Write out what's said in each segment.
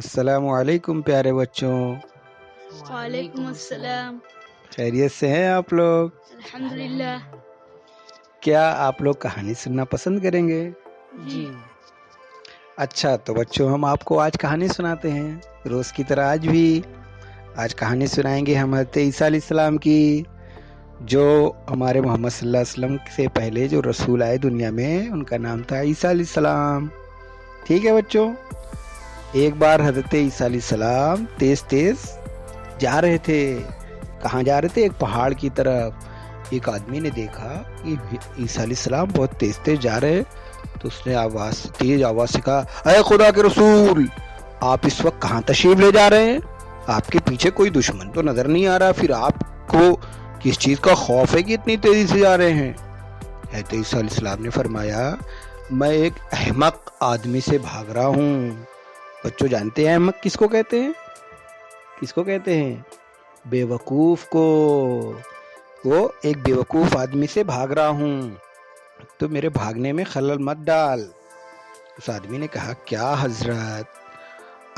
السلام علیکم پیارے بچوں، وعلیکم السلام۔ خیریت سے ہیں آپ لوگ؟ الحمدللہ۔ کیا آپ لوگ کہانی سننا پسند کریں گے؟ جی۔ اچھا تو بچوں، ہم آپ کو آج کہانی سناتے ہیں، روز کی طرح آج کہانی سنائیں گے ہم حضرت عیسیٰ علیہ السلام کی، جو ہمارے محمد صلی اللہ علیہ وسلم سے پہلے جو رسول آئے دنیا میں، ان کا نام تھا عیسیٰ علیہ السلام۔ ٹھیک ہے بچوں؟ ایک بار حضرت عیسیٰ علیہ السلام تیز جا رہے تھے۔ کہاں جا رہے تھے؟ ایک پہاڑ کی طرف۔ ایک آدمی نے دیکھا کہ عیسیٰ علیہ السلام بہت تیز جا رہے، تو اس نے تیز آواز سے کہا، اے خدا کے رسول، آپ اس وقت کہاں تشریف لے جا رہے ہیں؟ آپ کے پیچھے کوئی دشمن تو نظر نہیں آ رہا، پھر آپ کو کس چیز کا خوف ہے کہ اتنی تیزی سے جا رہے ہیں؟ حضرت عیسیٰ علیہ السلام نے فرمایا، میں ایک احمق آدمی سے بھاگ رہا ہوں۔ بچوں جانتے ہیں احمق کس کو کہتے ہیں؟ کس کو کہتے ہیں؟ بیوقوف کو۔ وہ ایک بیوقوف آدمی سے بھاگ رہا ہوں، تو میرے بھاگنے میں خلل مت ڈال۔ اس آدمی نے کہا، کیا حضرت،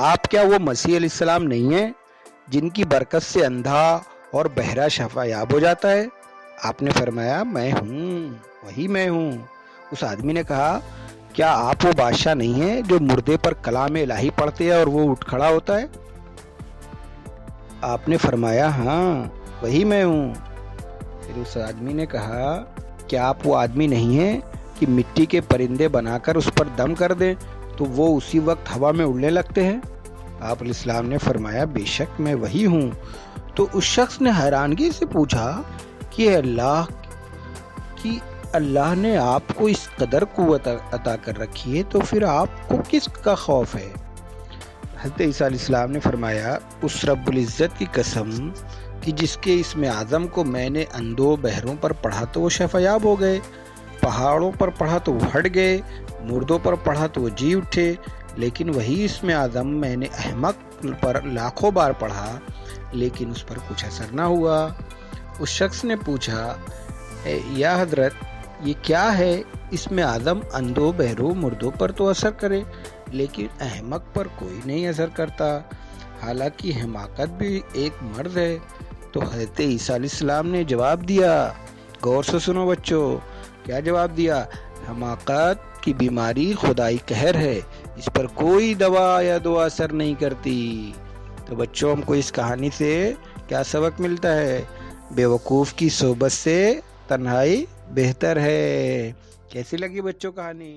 آپ کیا وہ مسیح علیہ السلام نہیں ہیں جن کی برکت سے اندھا اور بہرا شفا یاب ہو جاتا ہے؟ آپ نے فرمایا، میں ہوں، وہی میں ہوں۔ اس آدمی نے کہا، کیا آپ وہ بادشاہ نہیں ہیں جو مردے پر کلام الہی پڑھتے ہیں اور وہ اٹھ کھڑا ہوتا ہے؟ آپ نے فرمایا، ہاں وہی میں ہوں۔ پھر اس آدمی نے کہا، کیا آپ وہ آدمی نہیں ہیں کہ مٹی کے پرندے بنا کر اس پر دم کر دیں تو وہ اسی وقت ہوا میں اڑنے لگتے ہیں؟ آپ علیہ السلام نے فرمایا، بے شک میں وہی ہوں۔ تو اس شخص نے حیرانگی سے پوچھا کہ اللہ نے آپ کو اس قدر قوت عطا کر رکھی ہے، تو پھر آپ کو کس کا خوف ہے؟ حضرت عیسیٰ علیہ السلام نے فرمایا، اس رب العزت کی قسم کہ جس کے اسم اعظم کو میں نے اندھوں بہروں پر پڑھا تو وہ شفایاب ہو گئے، پہاڑوں پر پڑھا تو وہ ہٹ گئے، مردوں پر پڑھا تو وہ جی اٹھے، لیکن وہی اسم اعظم میں نے احمق پر لاکھوں بار پڑھا لیکن اس پر کچھ اثر نہ ہوا۔ اس شخص نے پوچھا، یا حضرت، یہ کیا ہے اسم اعظم اندھوں بہروں مردوں پر تو اثر کرے لیکن احمق پر کوئی نہیں اثر کرتا، حالانکہ حماقت بھی ایک مرض ہے؟ تو حضرت عیسیٰ علیہ السلام نے جواب دیا، غور سے سنو بچوں، کیا جواب دیا؟ حماقت کی بیماری خدائی قہر ہے، اس پر کوئی دوا یا دعا اثر نہیں کرتی۔ تو بچوں، ہم کو اس کہانی سے کیا سبق ملتا ہے؟ بیوقوف کی صحبت سے تنہائی بہتر ہے۔ کیسی لگی بچوں کہانی؟